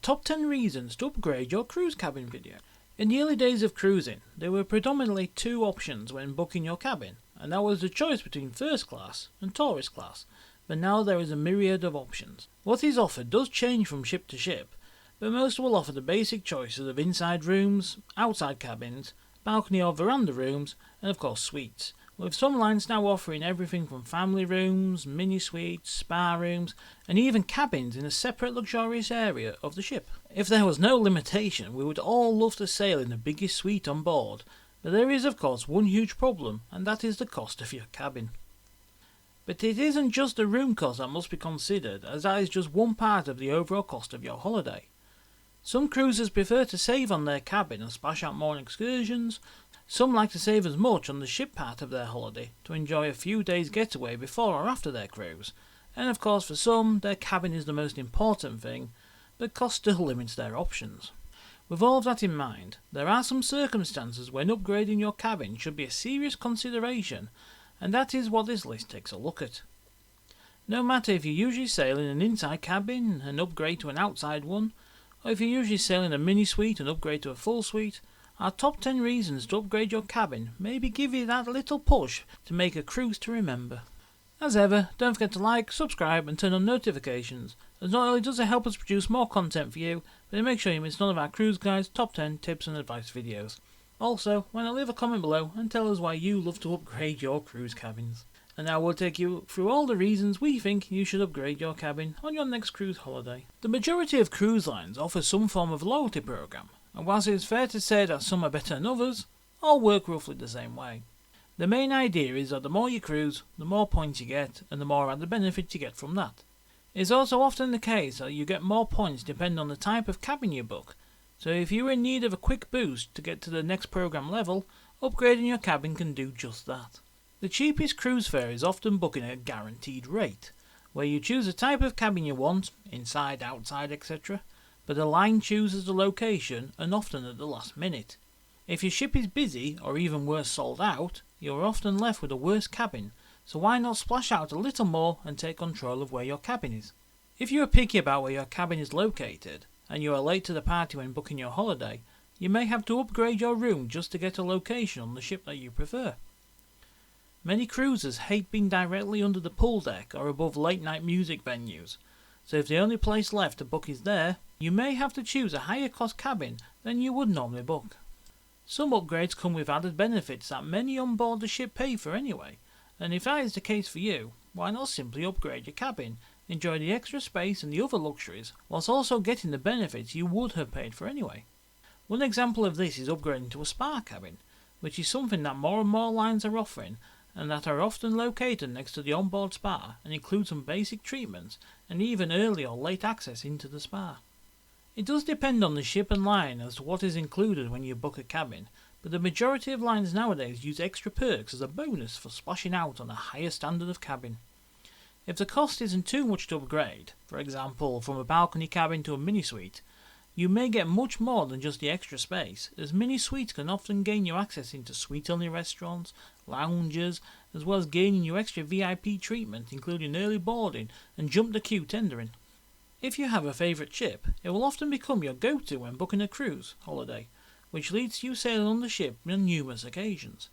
top 10 reasons to upgrade your cruise cabin video. In the early days of cruising, there were predominantly two options when booking your cabin, and that was the choice between first class and tourist class, but now there is a myriad of options. What is offered does change from ship to ship, but most will offer the basic choices of inside rooms, outside cabins, balcony or veranda rooms, and of course suites, with some lines now offering everything from family rooms, mini suites, spa rooms, and even cabins in a separate luxurious area of the ship. If there was no limitation, we would all love to sail in the biggest suite on board, but there is of course one huge problem, and that is the cost of your cabin. But it isn't just the room cost that must be considered, as that is just one part of the overall cost of your holiday. Some cruisers prefer to save on their cabin and splash out more on excursions. Some like to save as much on the ship part of their holiday to enjoy a few days getaway before or after their cruise. And of course for some, their cabin is the most important thing, but cost still limits their options. With all of that in mind, there are some circumstances when upgrading your cabin should be a serious consideration, and that is what this list takes a look at. No matter if you usually sail in an inside cabin and upgrade to an outside one, or if you usually sail in a mini suite and upgrade to a full suite, our top 10 reasons to upgrade your cabin maybe give you that little push to make a cruise to remember. As ever, don't forget to like, subscribe and turn on notifications, as not only does it help us produce more content for you, but it makes sure you miss none of our Cruise Guys top 10 tips and advice videos. Also, why not leave a comment below and tell us why you love to upgrade your cruise cabins. And now we'll take you through all the reasons we think you should upgrade your cabin on your next cruise holiday. The majority of cruise lines offer some form of loyalty program, and whilst it is fair to say that some are better than others, all work roughly the same way. The main idea is that the more you cruise, the more points you get, and the more added benefits you get from that. It is also often the case that you get more points depending on the type of cabin you book, so if you are in need of a quick boost to get to the next program level, upgrading your cabin can do just that. The cheapest cruise fare is often booking at a guaranteed rate, where you choose the type of cabin you want, inside, outside, etc., but the line chooses the location and often at the last minute. If your ship is busy, or even worse sold out, you are often left with a worse cabin, so why not splash out a little more and take control of where your cabin is? If you are picky about where your cabin is located, and you are late to the party when booking your holiday, you may have to upgrade your room just to get a location on the ship that you prefer. Many cruisers hate being directly under the pool deck or above late night music venues, so if the only place left to book is there, you may have to choose a higher cost cabin than you would normally book. Some upgrades come with added benefits that many on board the ship pay for anyway, and if that is the case for you, why not simply upgrade your cabin, enjoy the extra space and the other luxuries, whilst also getting the benefits you would have paid for anyway. One example of this is upgrading to a spa cabin, which is something that more and more lines are offering, and that are often located next to the onboard spa and include some basic treatments and even early or late access into the spa. It does depend on the ship and line as to what is included when you book a cabin, but the majority of lines nowadays use extra perks as a bonus for splashing out on a higher standard of cabin. If the cost isn't too much to upgrade, for example from a balcony cabin to a mini suite, you may get much more than just the extra space, as mini suites can often gain you access into suite-only restaurants, lounges, as well as gaining you extra VIP treatment including early boarding and jump the queue tendering. If you have a favourite ship, it will often become your go-to when booking a cruise holiday, which leads to you sailing on the ship on numerous occasions.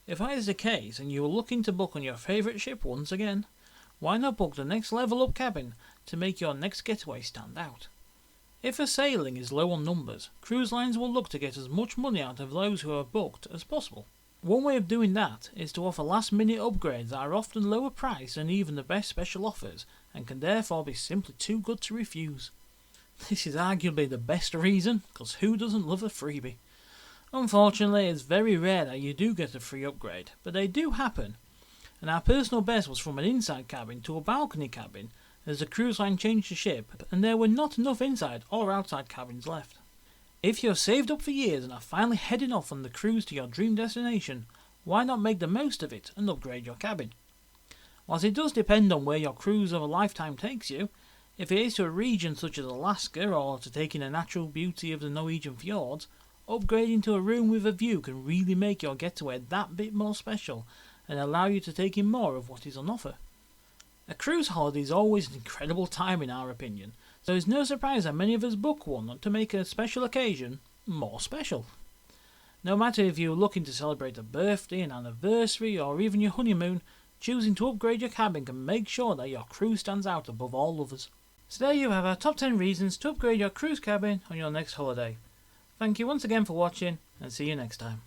If that is the case and you are looking to book on your favourite ship once again, why not book the next level up cabin to make your next getaway stand out? If a sailing is low on numbers, cruise lines will look to get as much money out of those who are booked as possible. One way of doing that is to offer last minute upgrades that are often lower priced than even the best special offers and can therefore be simply too good to refuse. This is arguably the best reason, because who doesn't love a freebie? Unfortunately, it's very rare that you do get a free upgrade, but they do happen, and our personal best was from an inside cabin to a balcony cabin as the cruise line changed the ship and there were not enough inside or outside cabins left. If you have saved up for years and are finally heading off on the cruise to your dream destination, why not make the most of it and upgrade your cabin? Whilst it does depend on where your cruise of a lifetime takes you, if it is to a region such as Alaska or to take in the natural beauty of the Norwegian fjords, upgrading to a room with a view can really make your getaway that bit more special and allow you to take in more of what is on offer. A cruise holiday is always an incredible time in our opinion, So it's no surprise that many of us book one to make a special occasion more special. No matter if you're looking to celebrate a birthday, an anniversary, or even your honeymoon, choosing to upgrade your cabin can make sure that your cruise stands out above all others. So there you have our top 10 reasons to upgrade your cruise cabin on your next holiday. Thank you once again for watching, and see you next time.